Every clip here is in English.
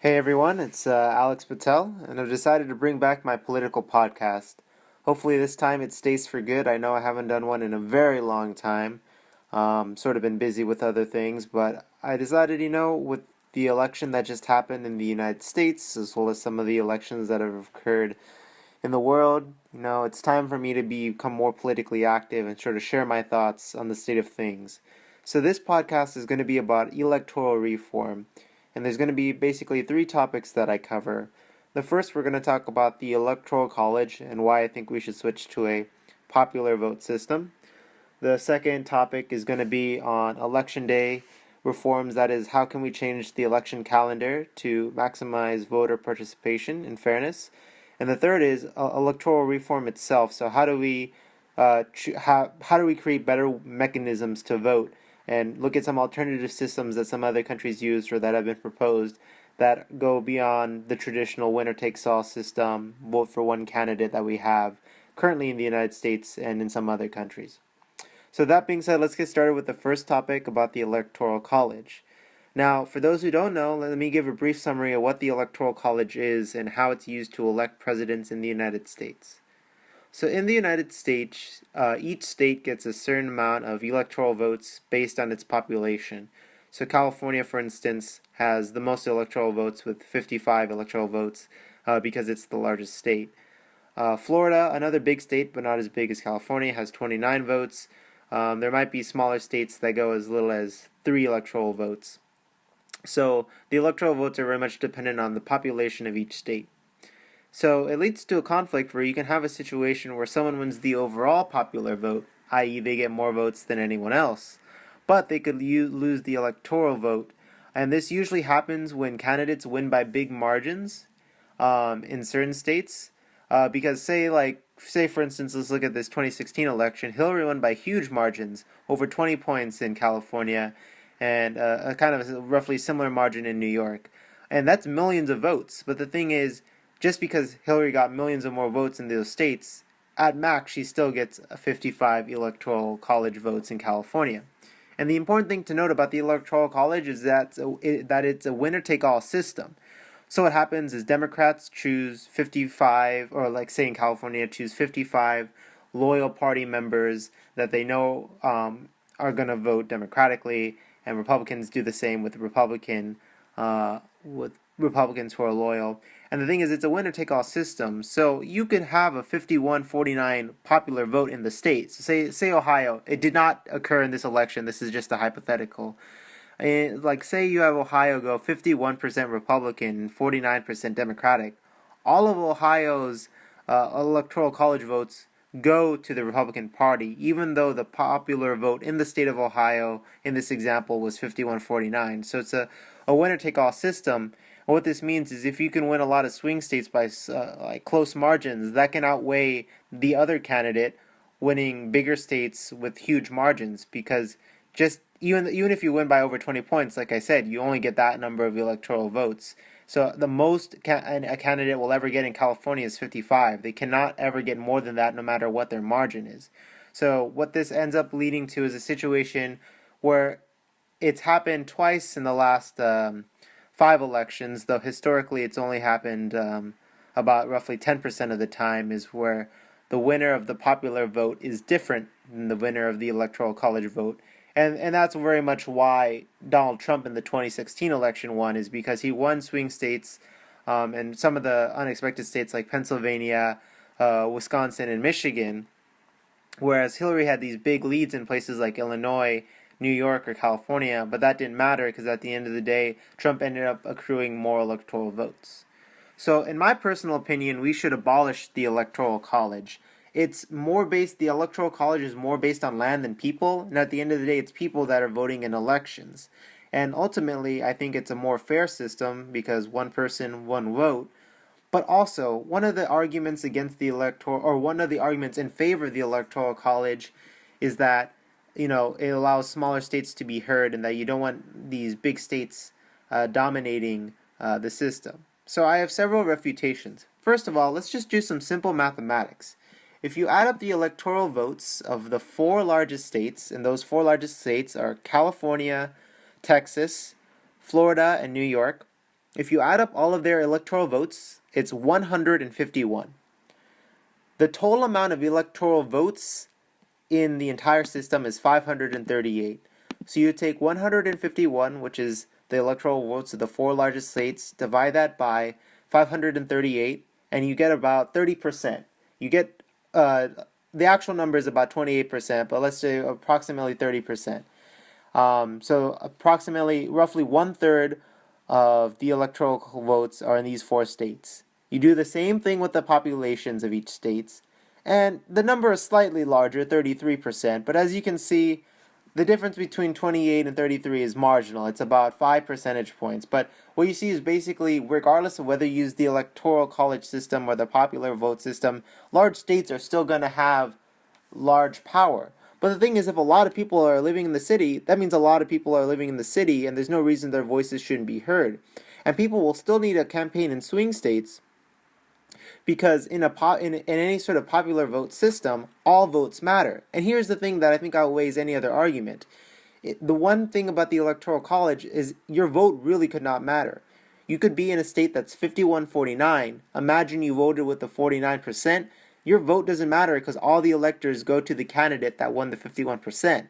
Hey everyone, it's Alex Patel, and I've decided to bring back my political podcast. Hopefully, this time it stays for good. I know I haven't done one in a very long time. Sort of been busy with other things, but I decided, with the election that just happened in the United States, as well as some of the elections that have occurred in the world, it's time for me to become more politically active and sort of share my thoughts on the state of things. So, this podcast is going to be about electoral reform, and there's going to be basically three topics that I cover. The first, we're going to talk about the Electoral College and why I think we should switch to a popular vote system. The second topic is going to be on election day reforms, that is, how can we change the election calendar to maximize voter participation and fairness. And the third is electoral reform itself. So how do we how do we create better mechanisms to vote and look at some alternative systems that some other countries use or that have been proposed that go beyond the traditional winner takes all system, vote for one candidate that we have currently in the United States and in some other countries. So that being said, let's get started with the first topic about the Electoral College. Now, for those who don't know, let me give a brief summary of what the Electoral College is and how it's used to elect presidents in the United States. So, in the United States, each state gets a certain amount of electoral votes based on its population. So, California, for instance, has the most electoral votes with 55 electoral votes because it's the largest state. Florida, another big state but not as big as California, has 29 votes. There might be smaller states that go as little as 3 electoral votes. So the electoral votes are very much dependent on the population of each state. So it leads to a conflict where you can have a situation where someone wins the overall popular vote, i.e., they get more votes than anyone else, but they could lose the electoral vote. And this usually happens when candidates win by big margins in certain states. Because say for instance, let's look at this 2016 election. Hillary won by huge margins, over 20 points in California, and a kind of a roughly similar margin in New York. And that's millions of votes. But the thing is, just because Hillary got millions of more votes in those states, at max she still gets 55 electoral college votes in California. And the important thing to note about the electoral college is that it's a winner-take-all system. So what happens is Democrats choose 55, or like say in California, choose 55 loyal party members that they know are going to vote democratically, and Republicans do the same with Republicans who are loyal. And the thing is, it's a winner-take-all system. So you could have a 51-49 popular vote in the state. So say Ohio. It did not occur in this election. This is just a hypothetical. Like say you have Ohio go 51% Republican, 49% Democratic. All of Ohio's electoral college votes go to the Republican Party, even though the popular vote in the state of Ohio in this example was 51-49. So it's a winner-take-all system. And what this means is if you can win a lot of swing states by like close margins, that can outweigh the other candidate winning bigger states with huge margins, because just even if you win by over 20 points, like I said, you only get that number of electoral votes. So the most a candidate will ever get in California is 55. They cannot ever get more than that, no matter what their margin is. So what this ends up leading to is a situation where it's happened twice in the last 5 elections, though historically it's only happened about roughly 10% of the time, is where the winner of the popular vote is different than the winner of the electoral college vote. And that's very much why Donald Trump in the 2016 election won, is because he won swing states and some of the unexpected states like Pennsylvania, Wisconsin, and Michigan, whereas Hillary had these big leads in places like Illinois, New York, or California, but that didn't matter because at the end of the day, Trump ended up accruing more electoral votes. So, in my personal opinion, we should abolish the Electoral College. The Electoral College is more based on land than people, and at the end of the day, it's people that are voting in elections. And ultimately, I think it's a more fair system because one person, one vote. But also, one of the arguments against the electoral, or one of the arguments in favor of the Electoral College, is that it allows smaller states to be heard, and that you don't want these big states dominating the system. So I have several refutations. First of all, let's just do some simple mathematics. If you add up the electoral votes of the 4 largest states, and those 4 largest states are California, Texas, Florida, and New York, If you add up all of their electoral votes, it's 151. The total amount of electoral votes in the entire system is 538. So you take 151, which is the electoral votes of the four largest states, divide that by 538, and you get about 30%. You get, the actual number is about 28%, but let's say approximately 30%. So approximately, roughly one third of the electoral votes are in these four states. You do the same thing with the populations of each state, and the number is slightly larger, 33%, but as you can see, the difference between 28 and 33 is marginal. It's about 5 percentage points. But what you see is basically, regardless of whether you use the electoral college system or the popular vote system, large states are still going to have large power. But the thing is, if a lot of people are living in the city, that means a lot of people are living in the city, and there's no reason their voices shouldn't be heard. And people will still need a campaign in swing states, because in any sort of popular vote system, all votes matter. And here's the thing that I think outweighs any other argument. The one thing about the Electoral College is your vote really could not matter. You could be in a state that's 51-49. Imagine you voted with the 49%. Your vote doesn't matter because all the electors go to the candidate that won the 51%.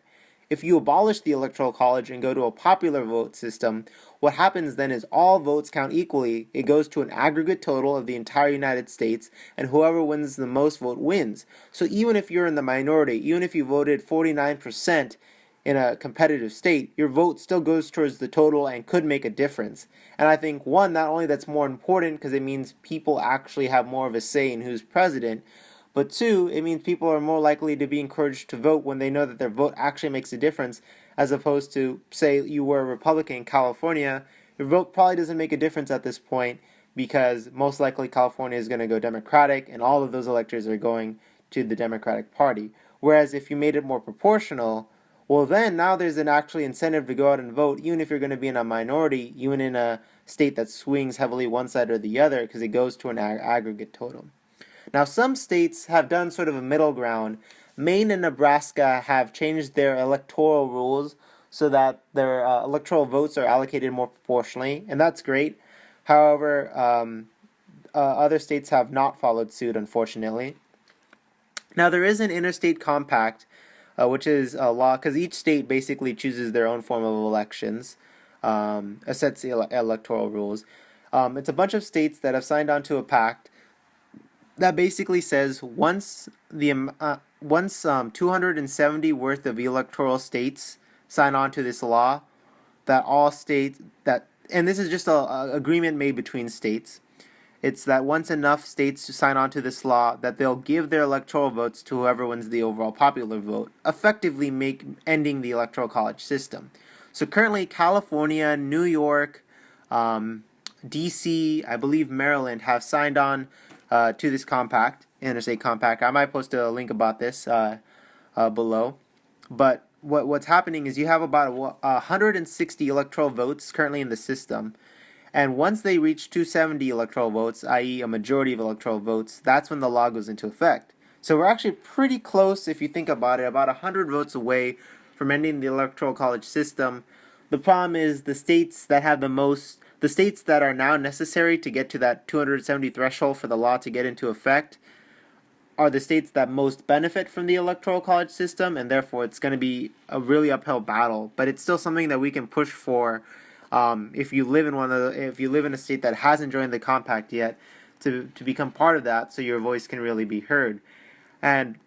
If you abolish the Electoral College and go to a popular vote system, what happens then is all votes count equally. It goes to an aggregate total of the entire United States, and whoever wins the most vote wins. So even if you're in the minority, even if you voted 49% in a competitive state, your vote still goes towards the total and could make a difference. And I think, one, not only that's more important because it means people actually have more of a say in who's president, but two, it means people are more likely to be encouraged to vote when they know that their vote actually makes a difference, as opposed to, say, you were a Republican in California, your vote probably doesn't make a difference at this point because most likely California is going to go Democratic and all of those electors are going to the Democratic Party. Whereas if you made it more proportional, well then now there's an actually incentive to go out and vote, even if you're going to be in a minority, even in a state that swings heavily one side or the other, because it goes to an aggregate total. Now, some states have done sort of a middle ground. Maine and Nebraska have changed their electoral rules so that their electoral votes are allocated more proportionally, and that's great. However, other states have not followed suit, unfortunately. Now, there is an interstate compact, which is a law, because each state basically chooses their own form of elections, sets the electoral rules. It's a bunch of states that have signed on to a pact that basically says once 270 worth of electoral states sign on to this law, that all states that, and this is just a agreement made between states, it's that once enough states to sign on to this law, that they'll give their electoral votes to whoever wins the overall popular vote, effectively ending the electoral college system. So currently California, New York, DC, I believe Maryland have signed on to this compact, interstate compact. I might post a link about this below. But what's happening is you have about 160 electoral votes currently in the system. And once they reach 270 electoral votes, i.e. a majority of electoral votes, that's when the law goes into effect. So we're actually pretty close, if you think about it, about 100 votes away from ending the electoral college system. The problem is the states that have the states that are now necessary to get to that 270 threshold for the law to get into effect are the states that most benefit from the electoral college system, and therefore it's going to be a really uphill battle. But it's still something that we can push for if you live in a state that hasn't joined the compact yet, to become part of that, so your voice can really be heard. And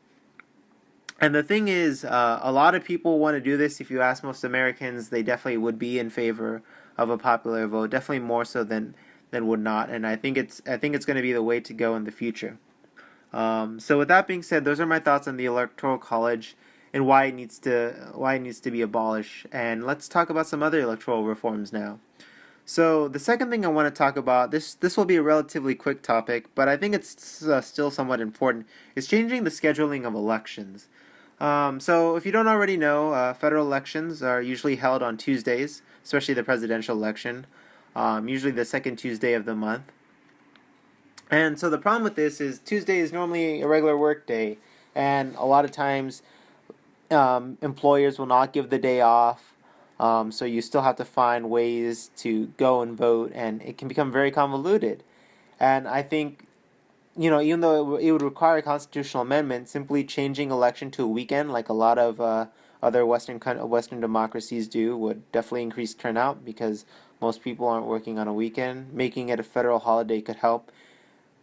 the thing is, a lot of people want to do this. If you ask most Americans, they definitely would be in favor of a popular vote, definitely more so than would not. And I think it's going to be the way to go in the future. So with that being said, those are my thoughts on the Electoral College and why it needs to be abolished. And let's talk about some other electoral reforms now. So the second thing I want to talk about, this will be a relatively quick topic, but I think it's still somewhat important, is changing the scheduling of elections. So if you don't already know, federal elections are usually held on Tuesdays, especially the presidential election, usually the second Tuesday of the month. And so the problem with this is Tuesday is normally a regular work day, and a lot of times employers will not give the day off. So you still have to find ways to go and vote, and it can become very convoluted. And I think, even though it would require a constitutional amendment, simply changing election to a weekend, like a lot of other Western democracies do, would definitely increase turnout because most people aren't working on a weekend. Making it a federal holiday could help.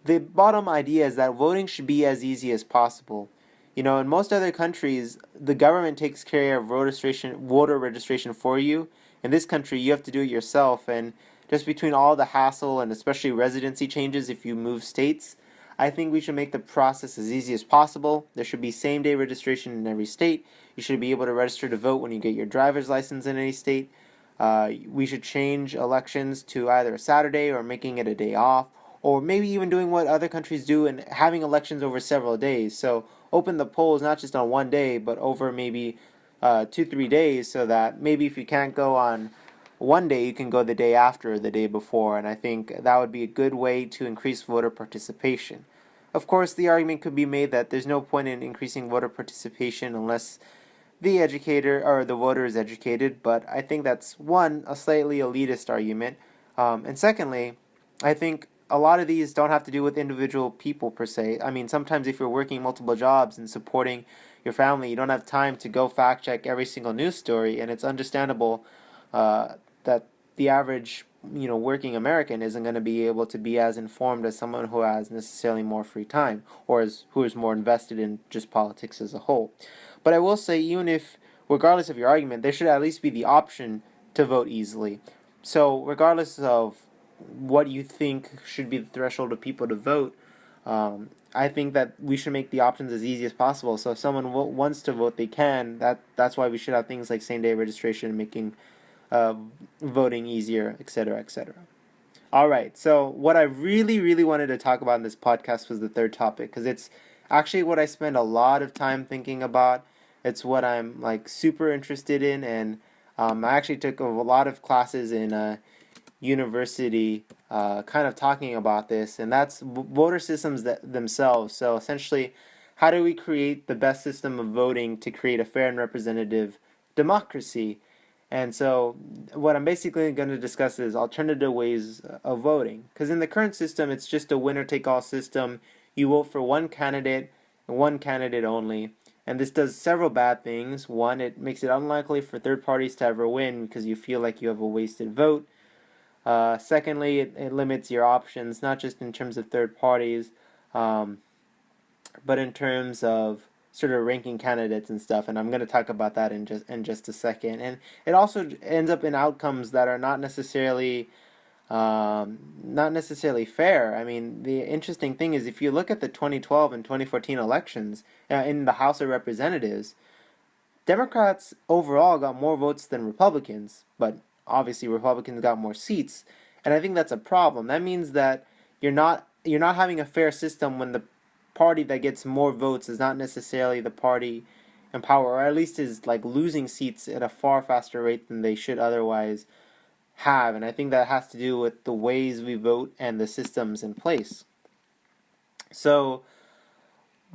The bottom idea is that voting should be as easy as possible. In most other countries, the government takes care of voter registration for you. In this country, you have to do it yourself, and just between all the hassle and especially residency changes if you move states, I think we should make the process as easy as possible. There should be same-day registration in every state. You should be able to register to vote when you get your driver's license in any state. We should change elections to either a Saturday or making it a day off, or maybe even doing what other countries do and having elections over several days. So open the polls not just on one day, but over maybe 2, 3 days, so that maybe if you can't go on one day, you can go the day after or the day before. And I think that would be a good way to increase voter participation. Of course, the argument could be made that there's no point in increasing voter participation unless the educator or the voter is educated, but I think that's one, a slightly elitist argument. And secondly, I think a lot of these don't have to do with individual people per se. I mean, sometimes if you're working multiple jobs and supporting your family, you don't have time to go fact check every single news story, and it's understandable that the average working American isn't going to be able to be as informed as someone who has necessarily more free time or who is more invested in just politics as a whole. But I will say, even if, regardless of your argument, there should at least be the option to vote easily. So regardless of what you think should be the threshold of people to vote, I think that we should make the options as easy as possible. So if someone wants to vote, they can. That's why we should have things like same-day registration, making uh, voting easier, etc., etc. All right. So what I really, really wanted to talk about in this podcast was the third topic, because it's actually what I spend a lot of time thinking about. It's what I'm like super interested in, and I actually took a lot of classes in university, kind of talking about this, and that's voter systems themselves. So essentially, how do we create the best system of voting to create a fair and representative democracy? And so, what I'm basically going to discuss is alternative ways of voting. Because in the current system, it's just a winner take all system. You vote for one candidate and one candidate only. And this does several bad things. One, it makes it unlikely for third parties to ever win because you feel like you have a wasted vote. Secondly, it limits your options, not just in terms of third parties, um, but in terms of sort of ranking candidates and stuff. And I'm going to talk about that in just a second. And it also ends up in outcomes that are not necessarily fair. I mean, the interesting thing is if you look at the 2012 and 2014 elections in the House of Representatives, Democrats overall got more votes than Republicans, but obviously Republicans got more seats, and I think that's a problem. That means that you're not having a fair system when the party that gets more votes is not necessarily the party in power, or at least is like losing seats at a far faster rate than they should otherwise have. And I think that has to do with the ways we vote and the systems in place. So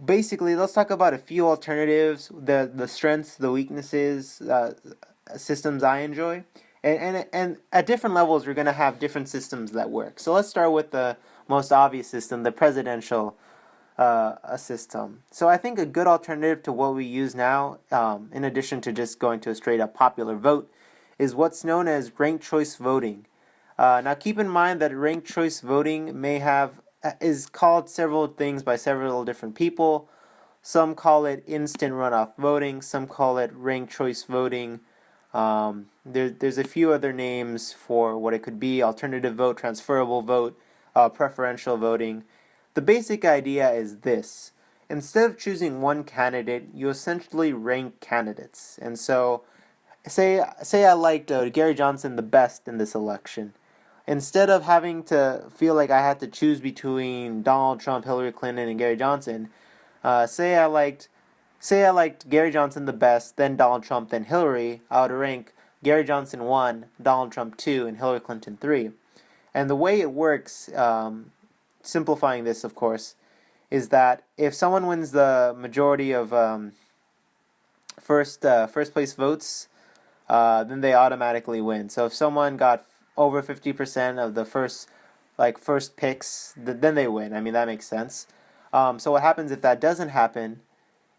basically, let's talk about a few alternatives, the strengths, the weaknesses, systems I enjoy, and at different levels we're gonna have different systems that work. So let's start with the most obvious system, the presidential system. So I think a good alternative to what we use now, in addition to just going to a straight up popular vote, is what's known as ranked choice voting. Now keep in mind that ranked choice voting is called several things by several different people. Some call it instant runoff voting. Some call it ranked choice voting. There's a few other names for what it could be: alternative vote, transferable vote, preferential voting. The basic idea is this: instead of choosing one candidate, you essentially rank candidates. And so, say I liked Gary Johnson the best in this election. Instead of having to feel like I had to choose between Donald Trump, Hillary Clinton, and Gary Johnson, say I liked Gary Johnson the best, then Donald Trump, then Hillary, I would rank Gary Johnson 1, Donald Trump 2, and Hillary Clinton 3. And the way it works, simplifying this, of course, is that if someone wins the majority of first place votes, then they automatically win. So if someone got over 50% of the first picks, then they win. I mean, that makes sense. So what happens if that doesn't happen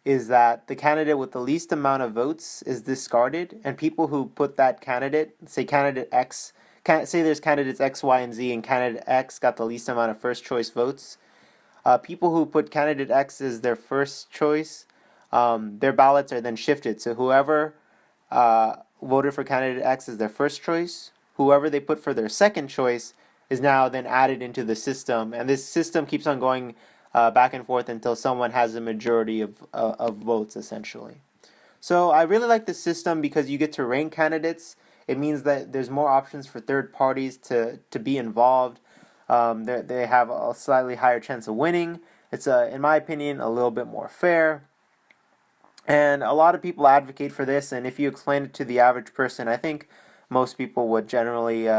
is that the candidate with the least amount of votes is discarded, and people who put that candidate, say candidate X, say there's candidates X, Y, and Z, and candidate X got the least amount of first choice votes. People who put candidate X as their first choice, their ballots are then shifted. So whoever voted for candidate X as their first choice, whoever they put for their second choice is now then added into the system, and this system keeps on going back and forth until someone has a majority of votes, essentially. So I really like this system because you get to rank candidates. It means that there's more options for third parties to be involved. They have a slightly higher chance of winning. It's, in my opinion, a little bit more fair. And a lot of people advocate for this, and if you explain it to the average person, I think most people would generally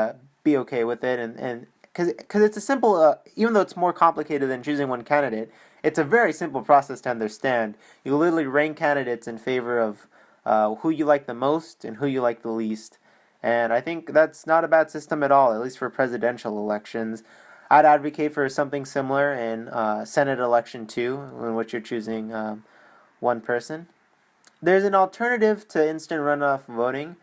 be okay with it. And because it's a simple, even though it's more complicated than choosing one candidate, it's a very simple process to understand. You literally rank candidates in favor of who you like the most and who you like the least. And I think that's not a bad system at all, at least for presidential elections. I'd advocate for something similar in Senate election too, in which you're choosing one person. There's an alternative to instant runoff voting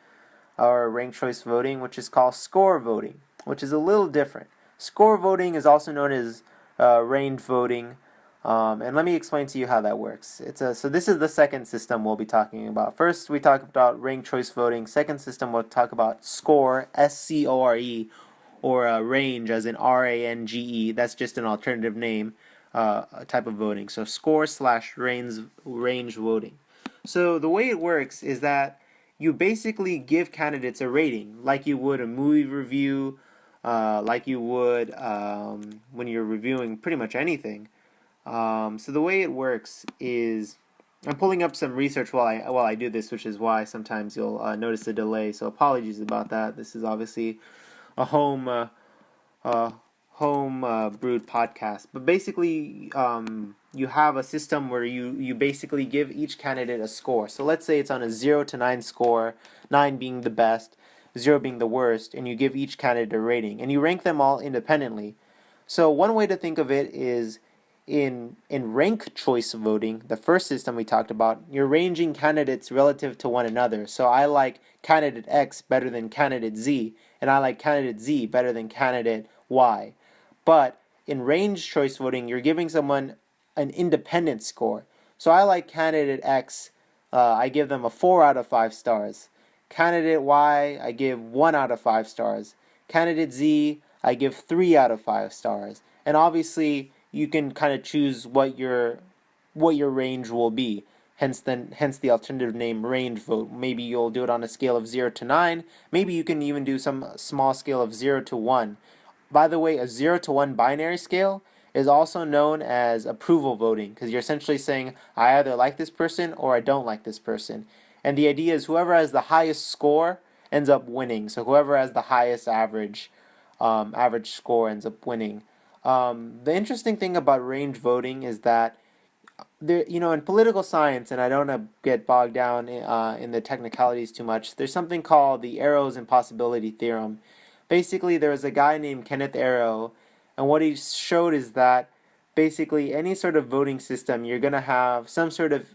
or ranked choice voting, which is called score voting, which is a little different. Score voting is also known as ranged voting, and let me explain to you how that works. So this is the second system we'll be talking about. First, we talk about ranked choice voting. Second system, we'll talk about score, SCORE, or range, as in RANGE. That's just an alternative name, a type of voting. So score slash range voting. So the way it works is that you basically give candidates a rating, like you would a movie review, like you would when you're reviewing pretty much anything. So the way it works is, I'm pulling up some research while I do this, which is why sometimes you'll notice a delay. So apologies about that. This is obviously a uh, home brewed podcast. But basically, you have a system where you basically give each candidate a score. So let's say it's on a 0 to 9 score, 9 being the best, 0 being the worst, and you give each candidate a rating. And you rank them all independently. So one way to think of it is in rank choice voting, the first system we talked about, you're ranging candidates relative to one another. So I like candidate X better than candidate Z, and I like candidate Z better than candidate Y. But in range choice voting, you're giving someone an independent score. So I like candidate X, I give them a 4 out of 5 stars. Candidate Y, I give 1 out of 5 stars. Candidate Z, I give 3 out of 5 stars. And obviously, you can kind of choose what your range will be. Hence the alternative name range vote. Maybe you'll do it on a scale of 0 to 9. Maybe you can even do some small scale of 0 to 1. By the way, a 0 to 1 binary scale is also known as approval voting, because you're essentially saying, I either like this person or I don't like this person. And the idea is whoever has the highest score ends up winning. So whoever has the highest average score ends up winning. The interesting thing about range voting is that there, in political science, and I don't want to get bogged down in the technicalities too much, there's something called the Arrow's impossibility theorem. Basically, there was a guy named Kenneth Arrow, and what he showed is that basically any sort of voting system, you're going to have some sort of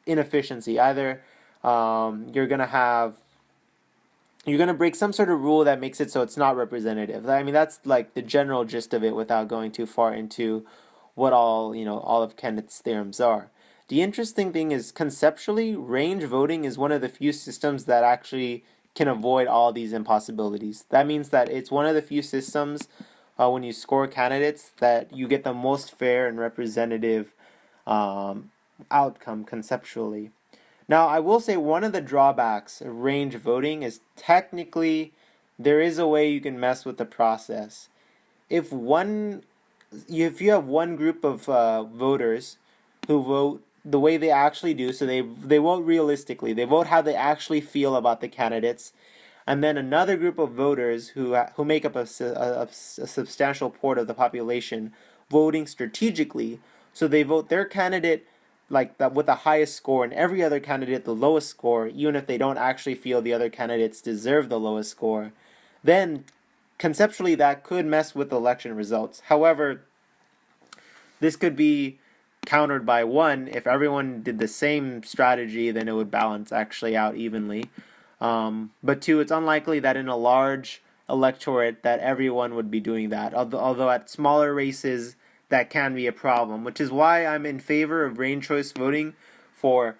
inefficiency. Either you're going to break some sort of rule that makes it so it's not representative. I mean, that's like the general gist of it without going too far into what all of Kenneth's theorems are. The interesting thing is, conceptually, range voting is one of the few systems that actually can avoid all these impossibilities. That means that it's one of the few systems when you score candidates that you get the most fair and representative outcome conceptually. Now, I will say one of the drawbacks of range voting is technically there is a way you can mess with the process. If you have one group of voters who vote the way they actually do, so they vote realistically, they vote how they actually feel about the candidates, and then another group of voters who make up a substantial part of the population voting strategically, so they vote their candidate like that with the highest score and every other candidate the lowest score, even if they don't actually feel the other candidates deserve the lowest score, then conceptually that could mess with election results. However, this could be countered by one, if everyone did the same strategy, then it would balance actually out evenly. But two, it's unlikely that in a large electorate that everyone would be doing that. Although at smaller races that can be a problem, which is why I'm in favor of ranked choice voting for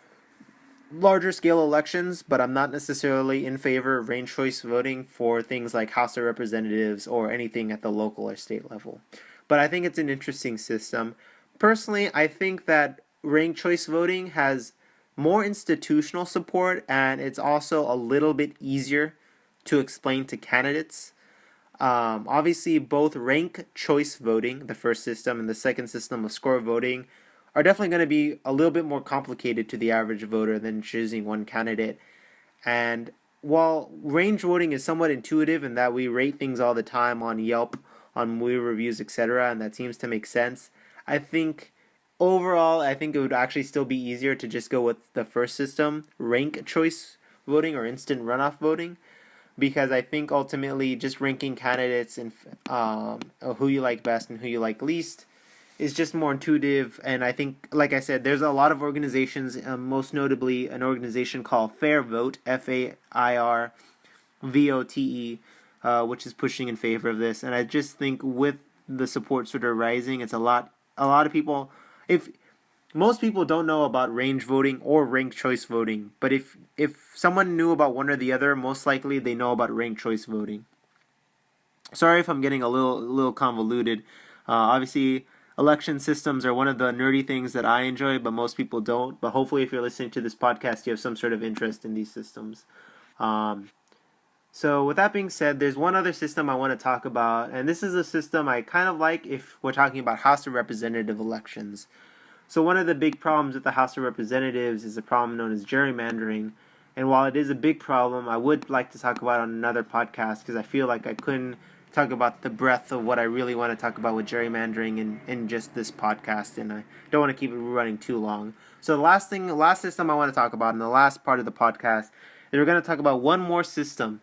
larger scale elections, but I'm not necessarily in favor of ranked choice voting for things like House of Representatives or anything at the local or state level. But I think it's an interesting system. Personally, I think that ranked choice voting has more institutional support and it's also a little bit easier to explain to candidates. Obviously, both rank choice voting, the first system, and the second system of score voting, are definitely going to be a little bit more complicated to the average voter than choosing one candidate. And while range voting is somewhat intuitive in that we rate things all the time on Yelp, on movie reviews, etc., and that seems to make sense, I think overall, I think it would actually still be easier to just go with the first system, rank choice voting or instant runoff voting, because I think ultimately just ranking candidates and who you like best and who you like least is just more intuitive. And I think, like I said, there's a lot of organizations, most notably an organization called Fair Vote, FAIRVOTE, which is pushing in favor of this. And I just think with the support sort of rising, it's a lot of people. If most people don't know about range voting or ranked choice voting, but if someone knew about one or the other, most likely they know about ranked choice voting. Sorry if I'm getting a little convoluted. Obviously, election systems are one of the nerdy things that I enjoy, but most people don't. But hopefully, if you're listening to this podcast, you have some sort of interest in these systems. So with that being said, there's one other system I want to talk about, and this is a system I kind of like if we're talking about House of Representative elections. So one of the big problems with the House of Representatives is a problem known as gerrymandering. And while it is a big problem, I would like to talk about it on another podcast because I feel like I couldn't talk about the breadth of what I really want to talk about with gerrymandering in just this podcast, and I don't want to keep it running too long. So the last system I want to talk about in the last part of the podcast is we're going to talk about one more system,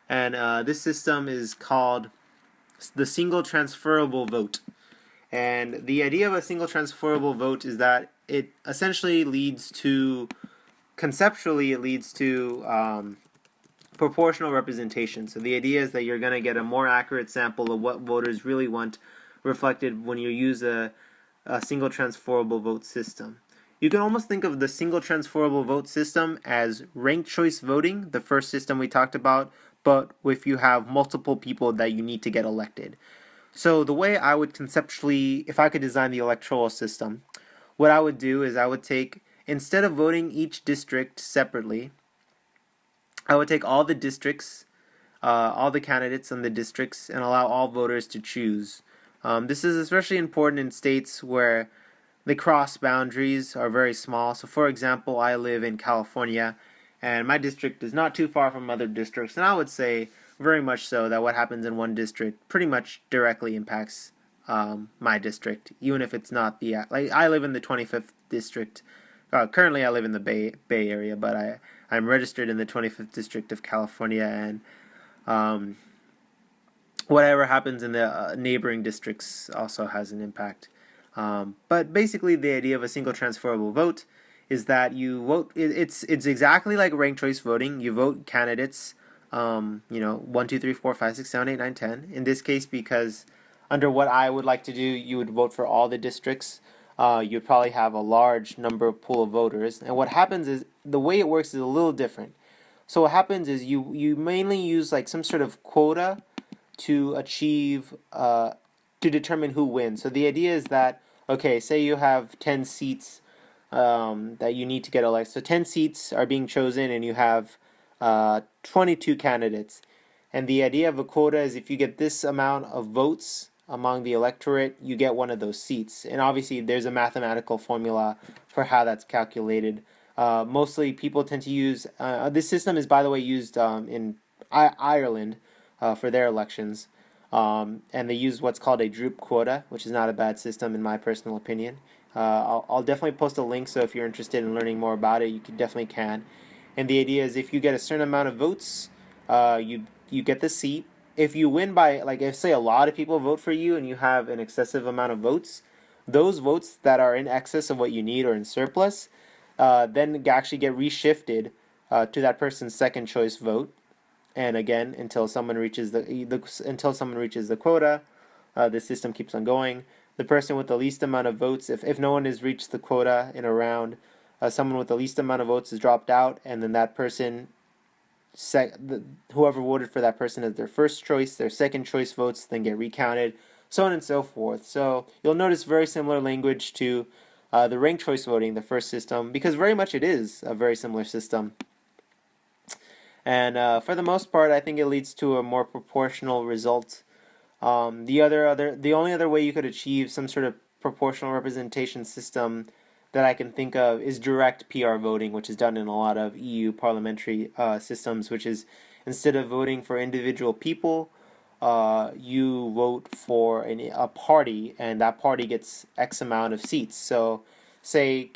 and this system is called the single transferable vote. And the idea of a single transferable vote is that it essentially conceptually, it leads to proportional representation. So the idea is that you're going to get a more accurate sample of what voters really want reflected when you use a single transferable vote system. You can almost think of the single transferable vote system as ranked choice voting, the first system we talked about, but if you have multiple people that you need to get elected. So the way I would conceptually, if I could design the electoral system, what I would do is I would take, instead of voting each district separately, I would take all the districts, all the candidates in the districts, and allow all voters to choose. This is especially important in states where the cross boundaries are very small. So for example, I live in California, and my district is not too far from other districts, and I would say very much so that what happens in one district pretty much directly impacts my district, even if it's not the like I live in the 25th district. Currently, I live in the Bay Area, but I'm registered in the 25th district of California, and whatever happens in the neighboring districts also has an impact. But basically, the idea of a single transferable vote is that you vote. It's exactly like ranked choice voting. You vote candidates. 1, 2, 3, 4, 5, 6, 7, 8, 9, 10. In this case, because under what I would like to do, you would vote for all the districts. You'd probably have a large number of pool of voters. And what happens is the way it works is a little different. So what happens is you mainly use like some sort of quota to achieve to determine who wins. So the idea is that, okay, say you have 10 seats that you need to get elected. So 10 seats are being chosen, and you have 22 candidates. And the idea of a quota is if you get this amount of votes among the electorate, you get one of those seats. And obviously, there's a mathematical formula for how that's calculated. Mostly, people tend to use this system is, by the way, used in Ireland for their elections. And they use what's called a droop quota, which is not a bad system in my personal opinion. I'll definitely post a link, so if you're interested in learning more about it, you definitely can. And the idea is if you get a certain amount of votes, you get the seat. If you win by, like, if say a lot of people vote for you and you have an excessive amount of votes, those votes that are in excess of what you need or in surplus, then actually get reshifted to that person's second choice vote. And again, until someone reaches the quota, the system keeps on going. The person with the least amount of votes, if no one has reached the quota in a round, someone with the least amount of votes is dropped out, and then that person, whoever voted for that person as their first choice, their second choice votes then get recounted, so on and so forth. So you'll notice very similar language to the ranked choice voting, the first system, because very much it is a very similar system. And for the most part, I think it leads to a more proportional result. The only other way you could achieve some sort of proportional representation system that I can think of is direct PR voting, which is done in a lot of EU parliamentary systems, which is instead of voting for individual people, you vote for a party, and that party gets X amount of seats. So, say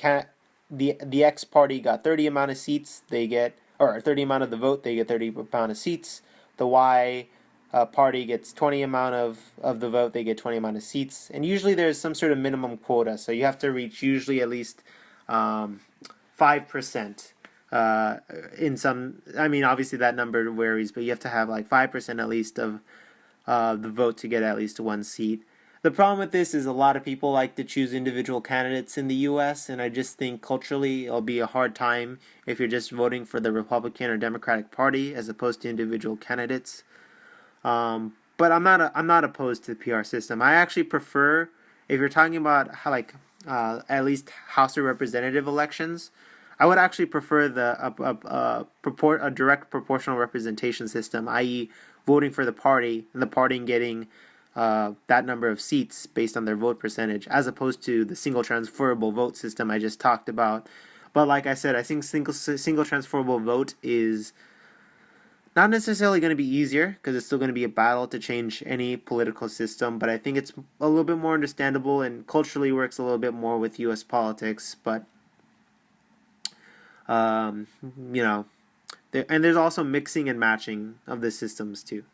the X party got 30 amount of seats, they get, or 30 amount of the vote, they get 30 amount of seats. The Y party gets 20 amount of the vote, they get 20 amount of seats. And usually there's some sort of minimum quota, so you have to reach usually at least 5%. In some, I mean, obviously that number varies, but you have to have like 5% at least of the vote to get at least one seat. The problem with this is a lot of people like to choose individual candidates in the US, and I just think culturally it'll be a hard time if you're just voting for the Republican or Democratic Party as opposed to individual candidates. But I'm not opposed to the PR system. I actually prefer, if you're talking about how, like, at least House of Representative elections, I would actually prefer a direct proportional representation system, i.e., voting for the party and the party getting that number of seats based on their vote percentage, as opposed to the single transferable vote system I just talked about. But like I said, I think single transferable vote is not necessarily going to be easier, because it's still going to be a battle to change any political system, but I think it's a little bit more understandable and culturally works a little bit more with U.S. politics. But um, you know, and there's also mixing and matching of the systems too.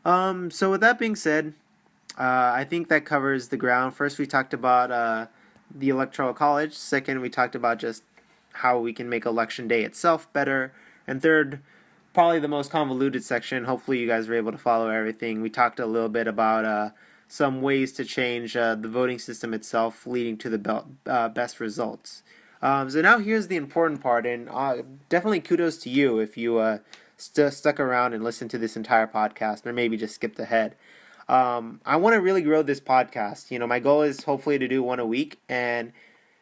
So with that being said, I think that covers the ground. First, we talked about the Electoral College. Second, we talked about just how we can make Election Day itself better. And third, probably the most convoluted section. Hopefully, you guys were able to follow everything. We talked a little bit about some ways to change the voting system itself, leading to the best results. So now here's the important part, and definitely kudos to you if you stuck around and listened to this entire podcast, or maybe just skipped ahead. I want to really grow this podcast. You know, my goal is hopefully to do one a week, and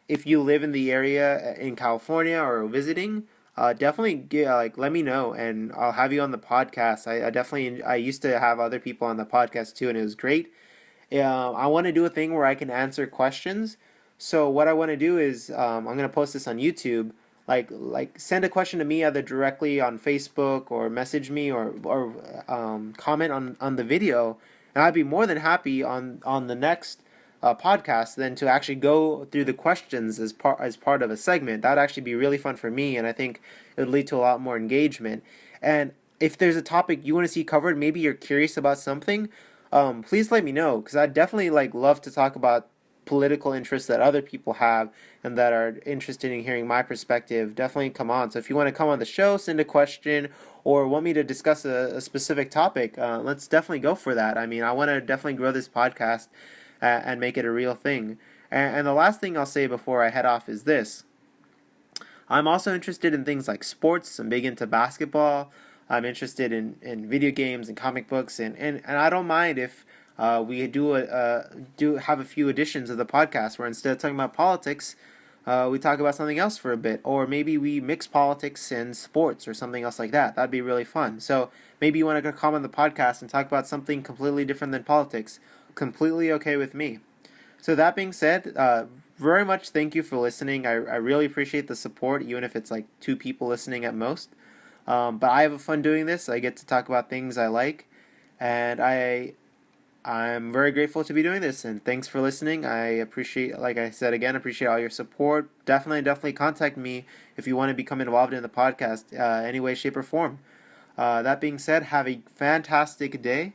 if you live in the area in California or visiting, definitely let me know, and I'll have you on the podcast. I used to have other people on the podcast too, and it was great. I want to do a thing where I can answer questions. So what I want to do is I'm gonna post this on YouTube. Like send a question to me either directly on Facebook or message me or comment on the video, and I'd be more than happy on the next podcast then to actually go through the questions as part of a segment. That'd actually be really fun for me, and I think it would lead to a lot more engagement. And if there's a topic you want to see covered, maybe you're curious about something, please let me know, because I'd definitely love to talk about political interests that other people have and that are interested in hearing my perspective. Definitely come on. So if you want to come on the show, send a question, or want me to discuss a specific topic, let's definitely go for that. I mean, I want to definitely grow this podcast and make it a real thing. And the last thing I'll say before I head off is this. I'm also interested in things like sports. I'm big into basketball. I'm interested in video games and comic books, and I don't mind if we do have a few editions of the podcast where instead of talking about politics, we talk about something else for a bit, or maybe we mix politics and sports or something else like that. That'd be really fun. So maybe you want to come on the podcast and talk about something completely different than politics. Completely okay with me. So that being said, very much thank you for listening. I really appreciate the support, even if it's like 2 people listening at most. But I have fun doing this. I get to talk about things I like, and I'm very grateful to be doing this, and thanks for listening. I appreciate, like I said again, appreciate all your support. Definitely contact me if you want to become involved in the podcast, any way, shape, or form. That being said, have a fantastic day,